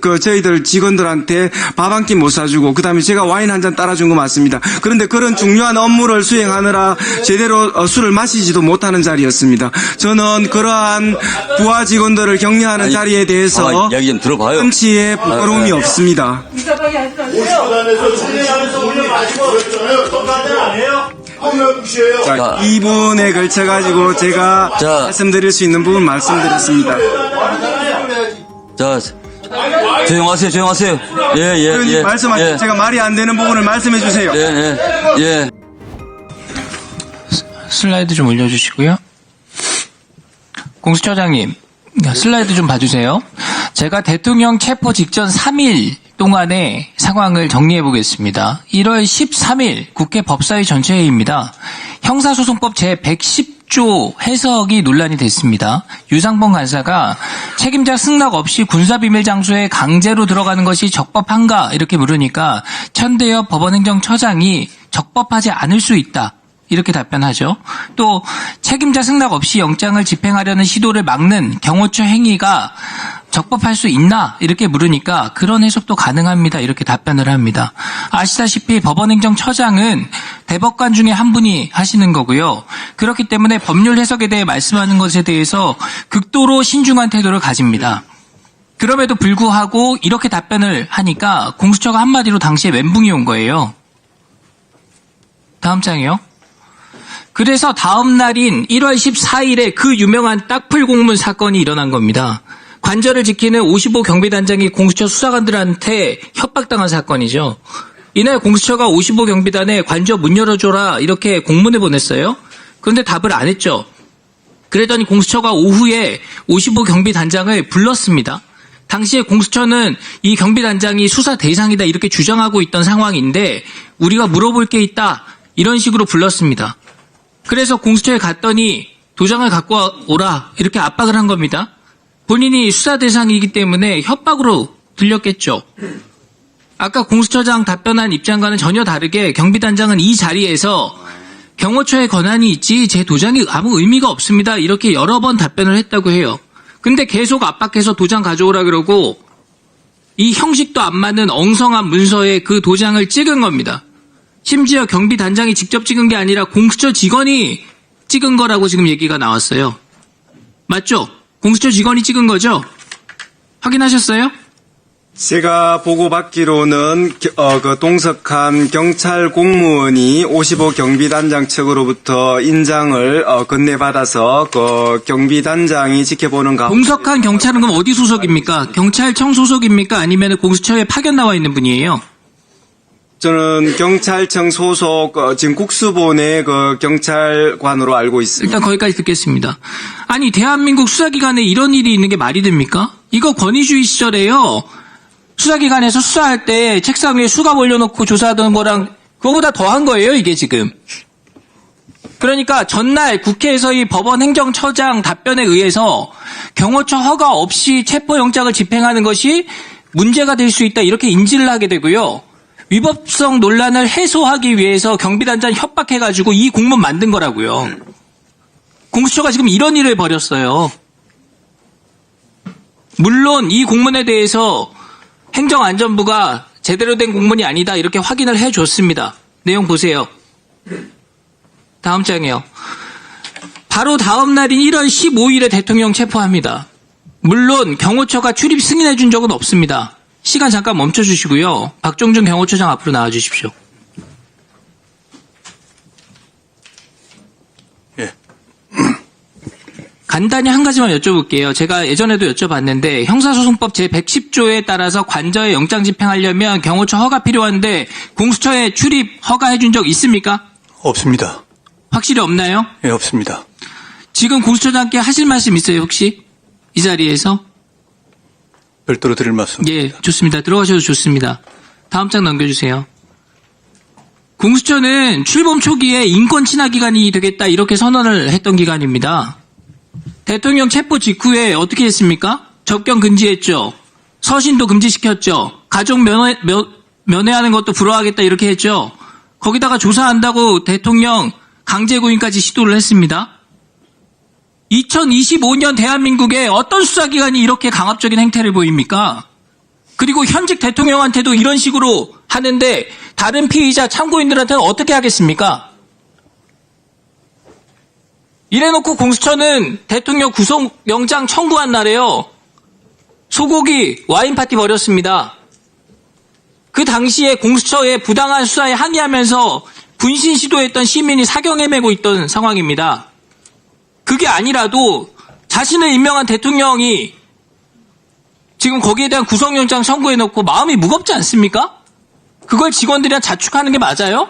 저희들 직원들한테 밥 한 끼 못 사주고, 그 다음에 제가 와인 한 잔 따라준 거 맞습니다. 그런데 그런 중요한 업무를 수행하느라 제대로 술을 마시지도 못하는 자리였습니다. 저는 그러한 부하 직원들을 격려하는 자리에 대해서 이야기 좀 들어봐요. 한치의 부끄러움이 없습니다. 오십단에서 진행하면서 오늘 마지막 그랬잖아요. 전반은 안 해요? 자, 2분에 걸쳐가지고 제가 말씀드릴 수 있는 부분 말씀드렸습니다. 자, 조용하세요, 조용하세요. 예. 말씀하세요. 제가 말이 안 되는 부분을 말씀해 주세요. 예. 슬라이드 좀 올려주시고요. 공수처장님, 슬라이드 좀 봐주세요. 제가 대통령 체포 직전 3일 동안의 상황을 정리해 보겠습니다. 1월 13일 국회 법사위 전체회의입니다. 형사소송법 제110조 해석이 논란이 됐습니다. 유상범 간사가 책임자 승낙 없이 군사비밀 장소에 강제로 들어가는 것이 적법한가 이렇게 물으니까 천대엽 법원행정처장이 적법하지 않을 수 있다. 이렇게 답변하죠. 또 책임자 승낙 없이 영장을 집행하려는 시도를 막는 경호처 행위가 적법할 수 있나 이렇게 물으니까 그런 해석도 가능합니다. 이렇게 답변을 합니다. 아시다시피 법원행정처장은 대법관 중에 한 분이 하시는 거고요. 그렇기 때문에 법률 해석에 대해 말씀하는 것에 대해서 극도로 신중한 태도를 가집니다. 그럼에도 불구하고 이렇게 답변을 하니까 공수처가 한마디로 당시에 멘붕이 온 거예요. 다음 장이요. 그래서 다음 날인 1월 14일에 그 유명한 딱풀 공문 사건이 일어난 겁니다. 관저를 지키는 55 경비단장이 공수처 수사관들한테 협박당한 사건이죠. 이날 공수처가 55 경비단에 관저 문 열어줘라 이렇게 공문을 보냈어요. 그런데 답을 안 했죠. 그랬더니 공수처가 오후에 55 경비단장을 불렀습니다. 당시에 공수처는 이 경비단장이 수사 대상이다 이렇게 주장하고 있던 상황인데 우리가 물어볼 게 있다 이런 식으로 불렀습니다. 그래서 공수처에 갔더니 도장을 갖고 오라 이렇게 압박을 한 겁니다. 본인이 수사 대상이기 때문에 협박으로 들렸겠죠. 아까 공수처장 답변한 입장과는 전혀 다르게 경비단장은 이 자리에서 경호처의 권한이 있지 제 도장이 아무 의미가 없습니다. 이렇게 여러 번 답변을 했다고 해요. 근데 계속 압박해서 도장 가져오라 그러고 이 형식도 안 맞는 엉성한 문서에 그 도장을 찍은 겁니다. 심지어 경비단장이 직접 찍은 게 아니라 공수처 직원이 찍은 거라고 지금 얘기가 나왔어요. 맞죠? 공수처 직원이 찍은 거죠? 확인하셨어요? 제가 보고받기로는 그 동석한 경찰 공무원이 55 경비단장 측으로부터 인장을 건네받아서 그 경비단장이 지켜보는 가운데 동석한 경찰은 그럼 어디 소속입니까? 경찰청 소속입니까? 아니면 공수처에 파견 나와 있는 분이에요? 저는 경찰청 소속 지금 국수본의 그 경찰관으로 알고 있습니다. 일단 거기까지 듣겠습니다. 아니 대한민국 수사기관에 이런 일이 있는 게 말이 됩니까? 이거 권위주의 시절에요. 수사기관에서 수사할 때 책상 위에 수갑 올려놓고 조사하던 거랑 그거보다 더한 거예요 이게 지금. 그러니까 전날 국회에서 이 법원 행정처장 답변에 의해서 경호처 허가 없이 체포영장을 집행하는 것이 문제가 될 수 있다 이렇게 인지를 하게 되고요. 위법성 논란을 해소하기 위해서 경비단장 협박해가지고 이 공문 만든 거라고요. 공수처가 지금 이런 일을 벌였어요. 물론 이 공문에 대해서 행정안전부가 제대로 된 공문이 아니다 이렇게 확인을 해줬습니다. 내용 보세요. 다음 장이요. 바로 다음 날인 1월 15일에 대통령 체포합니다. 물론 경호처가 출입 승인해 준 적은 없습니다. 시간 잠깐 멈춰주시고요. 박종준 경호처장 앞으로 나와주십시오. 예. 간단히 한 가지만 여쭤볼게요. 제가 예전에도 여쭤봤는데 형사소송법 제110조에 따라서 관저에 영장 집행하려면 경호처 허가 필요한데 공수처에 출입 허가해 준 적 있습니까? 없습니다. 확실히 없나요? 예, 없습니다. 지금 공수처장께 하실 말씀 있어요 혹시? 이 자리에서? 별도로 드릴 말씀. 예, 좋습니다. 들어가셔도 좋습니다. 다음 장 넘겨주세요. 공수처는 출범 초기에 인권 친화 기관이 되겠다 이렇게 선언을 했던 기관입니다. 대통령 체포 직후에 어떻게 했습니까? 접견 금지했죠. 서신도 금지시켰죠. 가족 면회하는 것도 불허하겠다 이렇게 했죠. 거기다가 조사한다고 대통령 강제 구인까지 시도를 했습니다. 2025년 대한민국에 어떤 수사기관이 이렇게 강압적인 행태를 보입니까? 그리고 현직 대통령한테도 이런 식으로 하는데 다른 피의자 참고인들한테는 어떻게 하겠습니까? 이래놓고 공수처는 대통령 구속영장 청구한 날에요. 소고기 와인 파티 벌였습니다. 그 당시에 공수처의 부당한 수사에 항의하면서 분신 시도했던 시민이 사경에 매고 있던 상황입니다. 그게 아니라도 자신을 임명한 대통령이 지금 거기에 대한 구속영장 청구해놓고 마음이 무겁지 않습니까? 그걸 직원들이랑 자축하는 게 맞아요?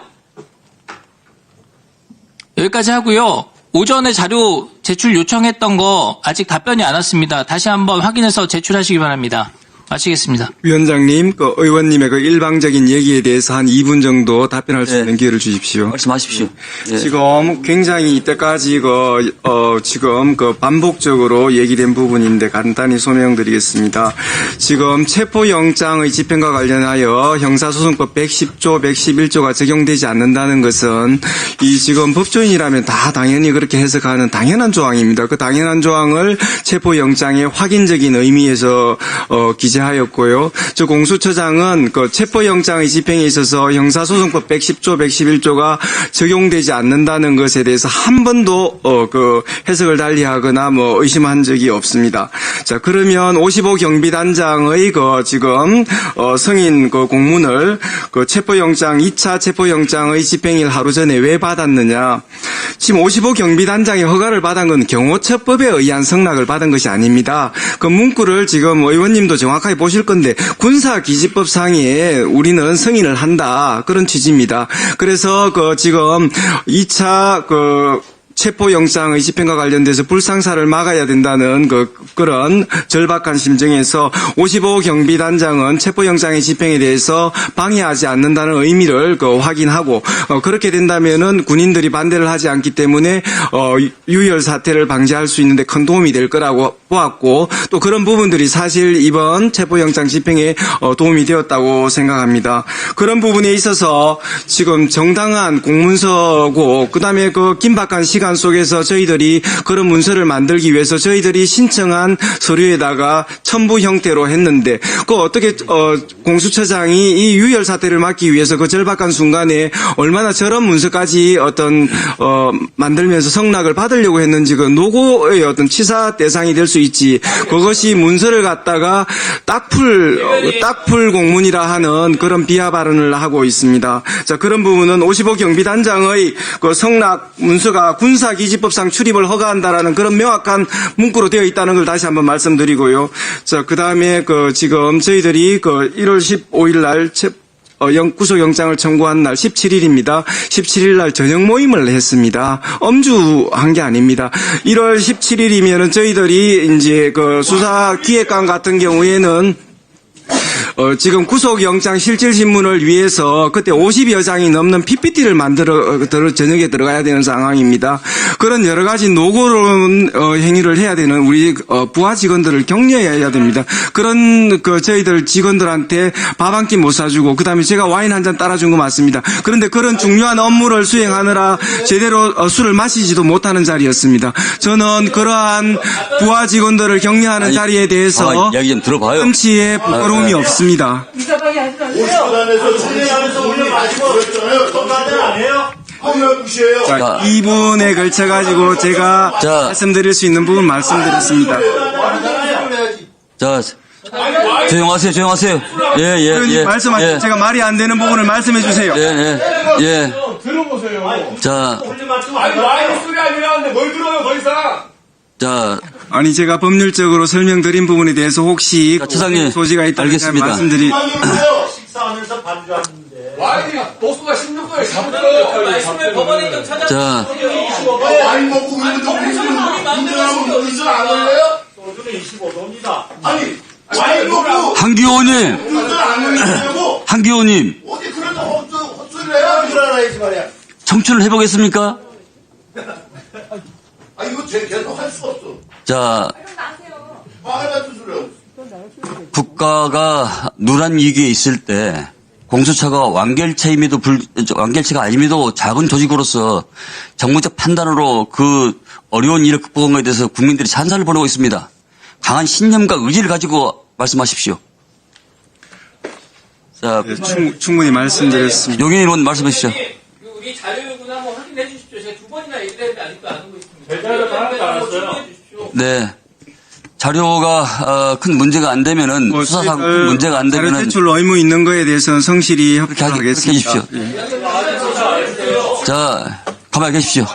여기까지 하고요. 오전에 자료 제출 요청했던 거 아직 답변이 안 왔습니다. 다시 한번 확인해서 제출하시기 바랍니다. 마치겠습니다. 위원장님, 그 의원님의 그 일방적인 얘기에 대해서 한 2분 정도 답변할 수 있는 기회를 주십시오. 말씀하십시오. 예. 지금 굉장히 이때까지 지금 반복적으로 얘기된 부분인데 간단히 소명드리겠습니다. 지금 체포영장의 집행과 관련하여 형사소송법 110조, 111조가 적용되지 않는다는 것은 이 지금 법조인이라면 다 당연히 그렇게 해석하는 당연한 조항입니다. 그 당연한 조항을 체포영장의 확인적인 의미에서 기재하였고요. 저 공수처장은 그 체포영장의 집행에 있어서 형사소송법 110조, 111조가 적용되지 않는다는 것에 대해서 한 번도 그 해석을 달리하거나 뭐 의심한 적이 없습니다. 자, 그러면 55 경비단장의 그 지금 승인 그 공문을 그 체포영장 2차 체포영장의 집행일 하루 전에 왜 받았느냐? 지금 55 경비단장의 허가를 받은 건 경호처법에 의한 승낙을 받은 것이 아닙니다. 그 문구를 지금 의원님도 정확하게 보실 건데 군사기지법상에 우리는 승인을 한다 그런 취지입니다. 그래서 그 지금 2차 그 체포영장의 집행과 관련돼서 불상사를 막아야 된다는 그런 절박한 심정에서 55 경비단장은 체포영장의 집행에 대해서 방해하지 않는다는 의미를 확인하고 그렇게 된다면은 군인들이 반대를 하지 않기 때문에 유혈 사태를 방지할 수 있는데 큰 도움이 될 거라고 보았고 또 그런 부분들이 사실 이번 체포영장 집행에 도움이 되었다고 생각합니다. 그런 부분에 있어서 지금 정당한 공문서고 그다음에 그 긴박한 시간 속에서 저희들이 그런 문서를 만들기 위해서 저희들이 신청한 서류에다가 첨부 형태로 했는데 그 어떻게 공수처장이 이 유혈 사태를 막기 위해서 그 절박한 순간에 얼마나 저런 문서까지 만들면서 성낙을 받으려고 했는지 그 노고의 어떤 치사 대상이 될 수 있지. 그것이 문서를 갖다가 딱풀 공문이라 하는 그런 비하 발언을 하고 있습니다. 자, 그런 부분은 55 경비단장의 그 성낙 문서가 군사기지법상 출입을 허가한다라는 그런 명확한 문구로 되어 있다는 걸 다시 한번 말씀드리고요. 자, 그 다음에 지금 저희들이 1월 15일 날 구속영장을 청구한 날 17일입니다. 17일 날 저녁 모임을 했습니다. 엄주한 게 아닙니다. 1월 17일이면은 저희들이 이제 수사기획관 같은 경우에는 지금 구속영장 실질신문을 위해서 그때 50여 장이 넘는 PPT를 만들어 저녁에 들어가야 되는 상황입니다. 그런 여러 가지 노고로운 행위를 해야 되는 우리 부하 직원들을 격려해야 됩니다. 그런 저희들 직원들한테 밥 한 끼 못 사주고 그다음에 제가 와인 한 잔 따라준 거 맞습니다. 그런데 그런 중요한 업무를 수행하느라 제대로 술을 마시지도 못하는 자리였습니다. 저는 그러한 부하 직원들을 격려하는 자리에 대해서 이야기 좀 들어봐요. 한치의 부끄러움이 없습니다. 공수단에서 진행하면서 오늘 마지막 그랬잖아요. 정관장 아니에요? 왜 무시해요? 자, 2분에 걸쳐가지고 제가 말씀드릴 수 있는 부분 말씀드렸습니다. 자, 조용하세요. 예. 말씀하세요. 예. 제가 말이 안 되는 부분을 말씀해 주세요. 예. 들어보세요. 자, 와인 소리 아니라는데 뭘 들어요, 더 이상? 자, 아니 제가 법률적으로 설명드린 부분에 대해서 혹시 차장님, 소지가 있다면 알겠습니다. 식사하면서 반주하는데. 와인이 도수가 16도에 잡혀요. 법원에 좀 찾아. 자, 와인 먹고 그러는데 운전하고 운전 안 걸려요? 소주는 25도입니다. 아니, 와인 먹고 한기호님, 운전 안 걸리냐고? 한기호님, 어디 그런 헛소리를 해야 일어나야지 말이야. 청취를 해보겠습니까? 아, 이거 계속 할 수 없어. 자, 화가 같은 소리야. 국가가 누란 위기에 있을 때 공수처가 완결체가 아님에도 작은 조직으로서 정무적 판단으로 그 어려운 일을 극복한 것에 대해서 국민들이 찬사를 보내고 있습니다. 강한 신념과 의지를 가지고 말씀하십시오. 자, 충분히 말씀드렸습니다. 용인 의원 말씀해 주시죠. 우리 자료 요구나 한번 확인해 주십시오. 제가 2번이나 얘기를 했는데 아직도 안 하고 있습니다. 대자료 하나도 안 왔어요. 네. 자료가 큰 문제가 안 되면은 수사상 큰 문제가 안 자료 되면은 제출 의무 있는 거에 대해서는 성실히 그렇게 협조하겠습니다. 해주십시오. 자, 가만히 계십시오.